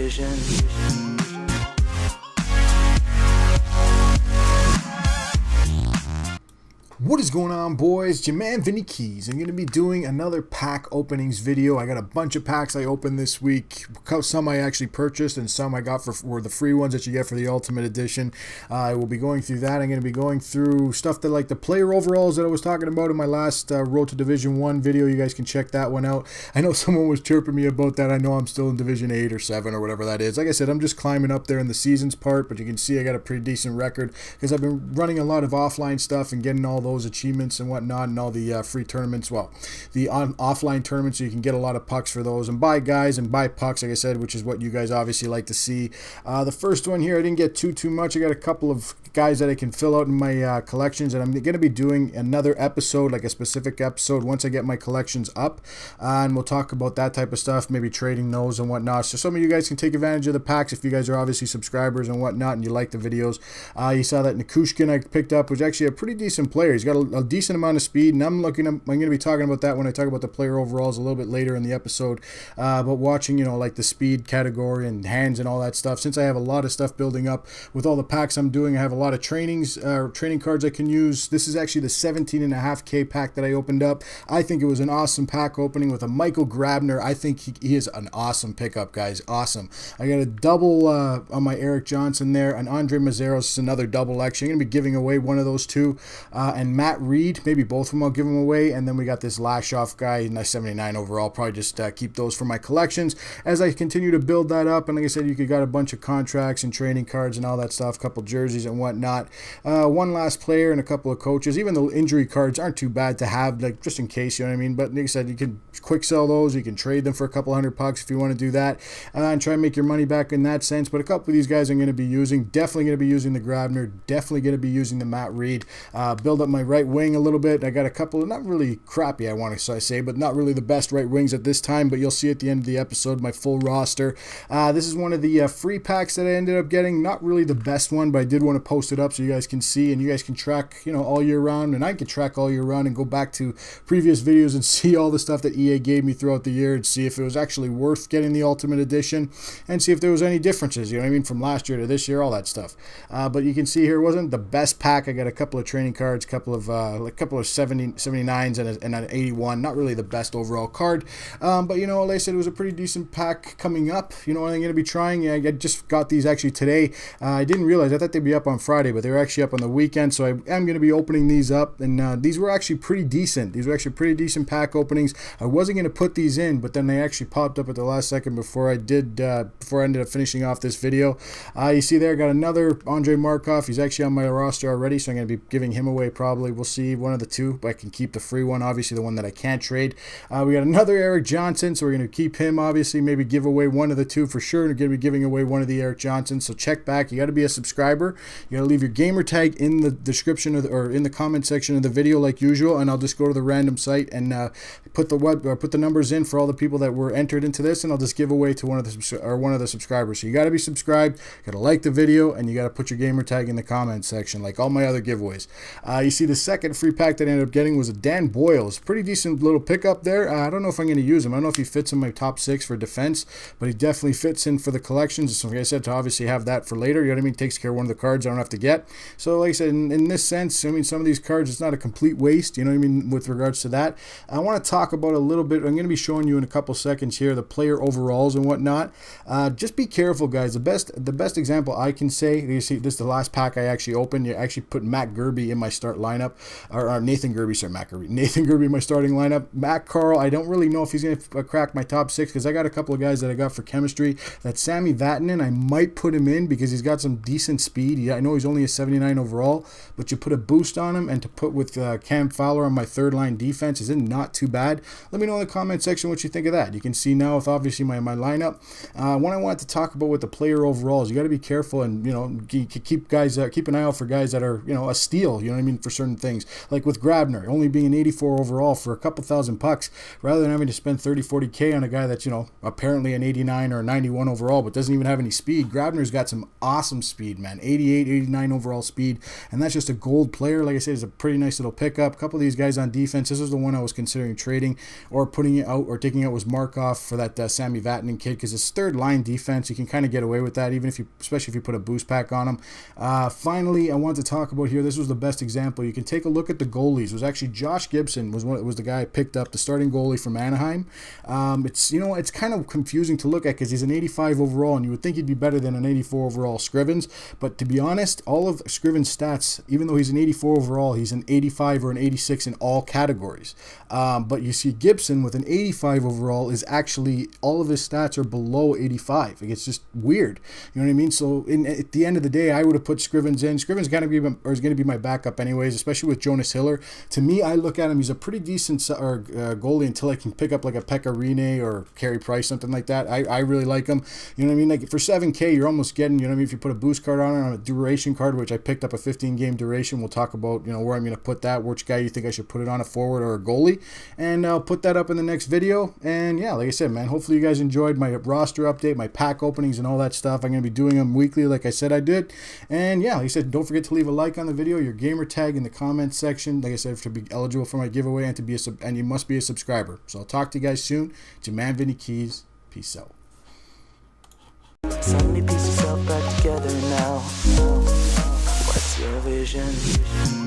division. What is going on, boys? It's your man Vinny Keys. I'm going to be doing another pack openings video. I got a bunch of packs I opened this week. Some I actually purchased and some I got for the free ones that you get for the Ultimate Edition. I will be going through that. I'm going to be going through stuff that like the player overalls that I was talking about in my last Road to Division 1 video. You guys can check that one out. I know someone was chirping me about that. I know I'm still in Division 8 or 7 or whatever that is. Like I said, I'm just climbing up there in the seasons part, but you can see I got a pretty decent record because I've been running a lot of offline stuff and getting all those achievements and whatnot and all the free tournaments, well, the offline tournaments, so you can get a lot of pucks for those and buy guys and buy pucks, like I said, which is what you guys obviously like to see. The first one here, I didn't get too much. I got a couple of guys that I can fill out in my collections, and I'm going to be doing another episode, like a specific episode, once I get my collections up, and we'll talk about that type of stuff, maybe trading those and whatnot. So some of you guys can take advantage of the packs if you guys are obviously subscribers and whatnot and you like the videos. You saw that Nikushkin I picked up was actually a pretty decent player. He's got a decent amount of speed, and I'm going to be talking about that when I talk about the player overalls a little bit later in the episode. But watching, like the speed category and hands and all that stuff, since I have a lot of stuff building up with all the packs I'm doing, I have a lot of training cards I can use. This is actually the 17.5K pack that I opened up. I think it was an awesome pack opening with a Michael Grabner. I think he is an awesome pickup, guys. Awesome. I got a double on my Eric Johnson there, and Andre Mazzeros is another double. Actually, I'm going to be giving away one of those two, and Matt Reed, maybe both of them I'll give them away, and then we got this Lashoff guy, and 79 overall. Probably just keep those for my collections as I continue to build that up. And like I said, you got a bunch of contracts and training cards and all that stuff, a couple jerseys and whatnot. One last player and a couple of coaches. Even the injury cards aren't too bad to have, like just in case, you know what I mean. But like I said, you can quick sell those. You can trade them for a couple $100 if you want to do that, and try and make your money back in that sense. But a couple of these guys I'm going to be using. Definitely going to be using the Grabner. Definitely going to be using the Matt Reed. Build up my right wing a little bit. I got a couple of not really crappy, I want to say, but not really the best right wings at this time. But you'll see at the end of the episode my full roster. This is one of the free packs that I ended up getting. Not really the best one, but I did want to post it up so you guys can see and you guys can track, all year round, and I can track all year round and go back to previous videos and see all the stuff that EA gave me throughout the year and see if it was actually worth getting the Ultimate Edition and see if there was any differences, from last year to this year, all that stuff. But you can see here it wasn't the best pack. I got a couple of training cards, a couple of 79s and an 81. Not really the best overall card, but like I said, it was a pretty decent pack coming up. I'm going to be trying. I just got these actually today. I didn't realize, I thought they'd be up on Friday, but they were actually up on the weekend, so I am going to be opening these up, and these were actually pretty decent. These were actually pretty decent pack openings. I wasn't going to put these in, but then they actually popped up at the last second before I ended up finishing off this video. You see there, I got another Andrei Markov. He's actually on my roster already, so I'm going to be giving him away probably. We'll see, one of the two, but I can keep the free one, obviously the one that I can't trade. We got another Eric Johnson, so we're going to keep him, obviously, maybe give away one of the two for sure. We're going to be giving away one of the Eric Johnsons, so check back. You got to be a subscriber. You got to leave your gamer tag in the description or in the comment section of the video like usual, and I'll just go to the random site and put the numbers in for all the people that were entered into this, and I'll just give away to one of the subscribers. So you got to be subscribed, got to like the video, and you got to put your gamer tag in the comment section like all my other giveaways. You see the second free pack that I ended up getting was a Dan Boyles. Pretty decent little pickup there. I don't know if I'm going to use him. I don't know if he fits in my top 6 for defense, but he definitely fits in for the collections. So like I said, to obviously have that for later, you know what I mean? Takes care of one of the cards I don't have to get. So like I said, in this sense, I mean, some of these cards, it's not a complete waste, you know what I mean, with regards to that. I want to talk about a little bit, I'm going to be showing you in a couple seconds here, the player overalls and whatnot. Just be careful, guys. The best example I can say, you see, this is the last pack I actually opened. You actually put Matt Gerby in my start lineup, or Nathan Gerby, sorry, Nathan Gerby in my starting lineup. Matt Carl, I don't really know if he's going to crack my top 6 because I got a couple of guys that I got for chemistry. That Sammy Vatanen, I might put him in because he's got some decent speed. Yeah, I know he's only a 79 overall, but you put a boost on him, and to put with Cam Fowler on my third line defense is not too bad. Let me know in the comment section what you think of that. You can see now with obviously my lineup. What I wanted to talk about with the player overalls, you got to be careful and keep an eye out for guys that are a steal. You know what I mean, for certain certain things. Like with Grabner, only being an 84 overall for a couple $1,000, rather than having to spend 30, 40K on a guy that's, you know, apparently an 89 or a 91 overall, but doesn't even have any speed. Grabner's got some awesome speed, man. 88, 89 overall speed, and that's just a gold player. Like I said, it's a pretty nice little pickup. A couple of these guys on defense, this is the one I was considering trading or putting it out or taking out was Markov for that Sammy Vatanen kid, because his third line defense, you can kind of get away with that, even if you, especially if you put a boost pack on him. Finally, I want to talk about here, this was the best example. You can take a look at the goalies. It was actually Josh Gibson was the guy I picked up, the starting goalie from Anaheim. It's, you know, it's kind of confusing to look at because he's an 85 overall, and you would think he'd be better than an 84 overall Scrivens. But to be honest, all of Scrivens' stats, even though he's an 84 overall, he's an 85 or an 86 in all categories. But you see Gibson with an 85 overall is actually, all of his stats are below 85. It's just weird. You know what I mean? So at the end of the day, I would have put Scrivens in. Scrivens is going to be my backup anyways, especially with Jonas Hiller. To me, I look at him, he's a pretty decent goalie until I can pick up like a Pekka Rinne or Carey Price, something like that. I really like him. You know what I mean? Like for 7K, you're almost getting, you know what I mean, if you put a boost card on a duration card, which I picked up a 15-game duration. We'll talk about, you know, where I'm going to put that, which guy you think I should put it on, a forward or a goalie. And I'll put that up in the next video. And yeah, like I said, man, hopefully you guys enjoyed my roster update, my pack openings and all that stuff. I'm going to be doing them weekly like I said I did. And yeah, like I said, don't forget to leave a like on the video, your gamer tag in the comments section, like I said, to be eligible for my giveaway, and to be and you must be a subscriber. So I'll talk to you guys soon. It's your man Vinny Keys. Peace out. So many pieces all back together now. What's your vision?